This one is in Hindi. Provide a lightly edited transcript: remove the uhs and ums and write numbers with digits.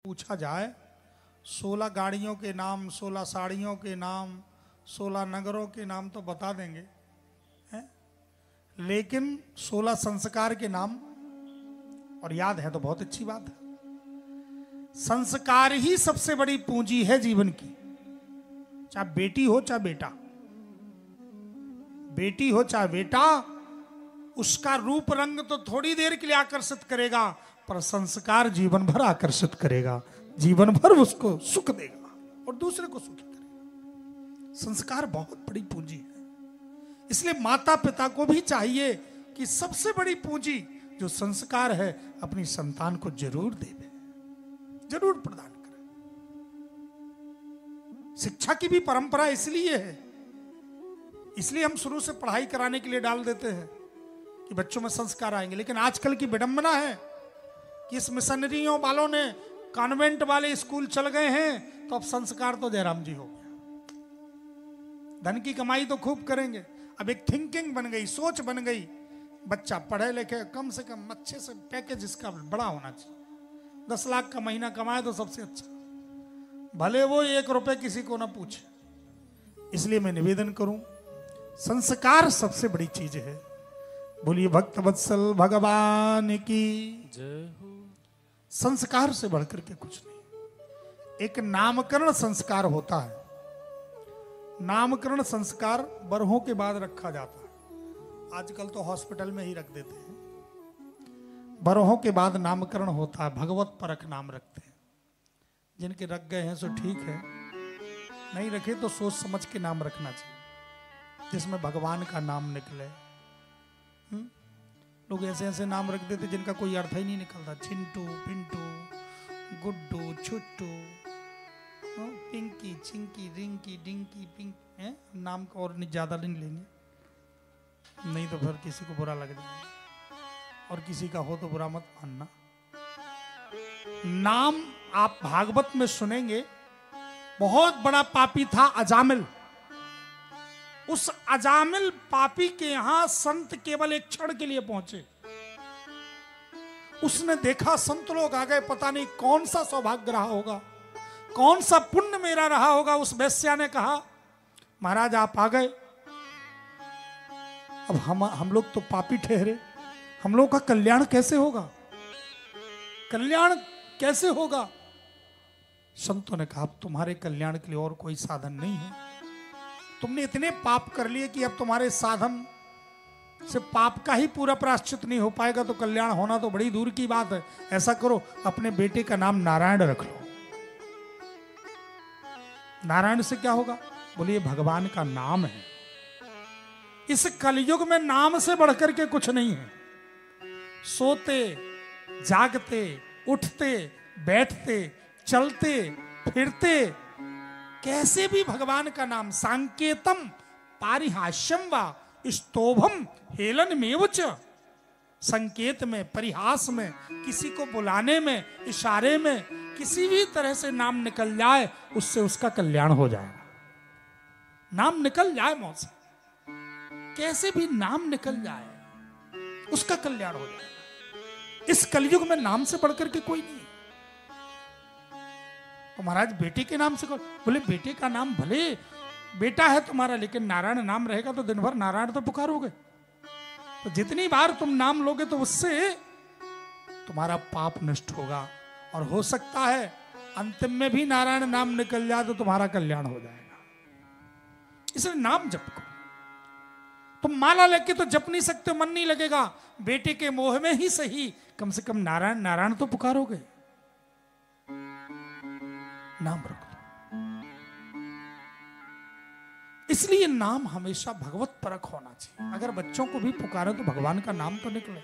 पूछा जाए 16 गाड़ियों के नाम, 16 साड़ियों के नाम, 16 नगरों के नाम तो बता देंगे हैं? लेकिन 16 संस्कार के नाम और याद है तो बहुत अच्छी बात है। संस्कार ही सबसे बड़ी पूंजी है जीवन की। चाहे बेटी हो चाहे बेटा, बेटी हो चाहे बेटा, उसका रूप रंग तो थोड़ी देर के लिए आकर्षित करेगा, पर संस्कार जीवन भर आकर्षित करेगा, जीवन भर उसको सुख देगा और दूसरे को सुखी करेगा। संस्कार बहुत बड़ी पूंजी है। इसलिए माता पिता को भी चाहिए कि सबसे बड़ी पूंजी जो संस्कार है अपनी संतान को जरूर देवे, जरूर प्रदान करें। शिक्षा की भी परंपरा इसलिए है, इसलिए हम शुरू से पढ़ाई कराने के लिए डाल देते हैं कि बच्चों में संस्कार आएंगे। लेकिन आजकल की विडंबना है कि इस मिशनरियों वालों ने कॉन्वेंट वाले स्कूल चल गए हैं तो अब संस्कार तो जयराम जी हो गया। धन की कमाई तो खूब करेंगे, अब एक थिंकिंग बन गई, सोच बन गई, बच्चा पढ़े लिखे कम से कम अच्छे से पैकेज इसका बड़ा होना चाहिए। 10 लाख का महीना कमाए तो सबसे अच्छा, भले वो 1 रुपए किसी को ना पूछे। इसलिए मैं निवेदन करूं, संस्कार सबसे बड़ी चीज है। बोलिए भक्त वत्सल भगवान की जय हो। संस्कार से बढ़कर के कुछ नहीं। एक नामकरण संस्कार होता है। नामकरण संस्कार बरहों के बाद रखा जाता है। आजकल तो हॉस्पिटल में ही रख देते हैं। बरहों के बाद नामकरण होता है, भगवत परक नाम रखते हैं। जिनके रख गए हैं सो ठीक है, नहीं रखे तो सोच समझ के नाम रखना चाहिए जिसमें भगवान का नाम निकले। लोग ऐसे ऐसे नाम रख देते जिनका कोई अर्थ ही नहीं निकलता। चिंटू, पिंटू, गुड्डू, छुट्टू, पिंकी, चिंकी, रिंकी, डिंकी, पिंक है? नाम को और ज्यादा नहीं लेंगे, नहीं तो फिर किसी को बुरा लग जाएगा। और किसी का हो तो बुरा मत मानना। नाम आप भागवत में सुनेंगे, बहुत बड़ा पापी था अजामिल। उस अजामिल पापी के यहां संत केवल एक क्षण के लिए पहुंचे। उसने देखा संत लोग आ गए, पता नहीं कौन सा सौभाग्य रहा होगा, कौन सा पुण्य मेरा रहा होगा। उस वैश्या ने कहा, महाराज आप आ गए, अब हम लोग तो पापी ठहरे, हम लोग का कल्याण कैसे होगा, कल्याण कैसे होगा। संतों ने कहा, अब तुम्हारे कल्याण के लिए और कोई साधन नहीं है। तुमने इतने पाप कर लिए कि अब तुम्हारे साधन से पाप का ही पूरा प्रायश्चित नहीं हो पाएगा, तो कल्याण होना तो बड़ी दूर की बात है। ऐसा करो, अपने बेटे का नाम नारायण रख लो। नारायण से क्या होगा? बोलिए भगवान का नाम है। इस कलयुग में नाम से बढ़कर के कुछ नहीं है। सोते जागते, उठते बैठते, चलते फिरते, कैसे भी भगवान का नाम। सांकेतम पारिहास्यम वा स्तोभम हेलन मेवच। संकेत में, परिहास में, किसी को बुलाने में, इशारे में, किसी भी तरह से नाम निकल जाए, उससे उसका कल्याण हो जाएगा। नाम निकल जाए मुंह से, कैसे भी नाम निकल जाए, उसका कल्याण हो जाएगा। इस कलयुग में नाम से बढ़कर के कोई नहीं है। तो महाराज बेटे के नाम से करो। बोले बेटे का नाम भले बेटा है तुम्हारा, लेकिन नारायण नाम रहेगा तो दिन भर नारायण तो पुकारोगे। तो जितनी बार तुम नाम लोगे तो उससे तुम्हारा पाप नष्ट होगा, और हो सकता है अंतिम में भी नारायण नाम निकल जाए तो तुम्हारा कल्याण हो जाएगा। इसलिए नाम जप करो। तुम माला लेके तो जप नहीं सकते, मन नहीं लगेगा। बेटे के मोह में ही सही, कम से कम नारायण नारायण तो पुकारोगे। नाम रख लो। इसलिए नाम हमेशा भगवत परक होना चाहिए। अगर बच्चों को भी पुकारे तो भगवान का नाम तो निकले।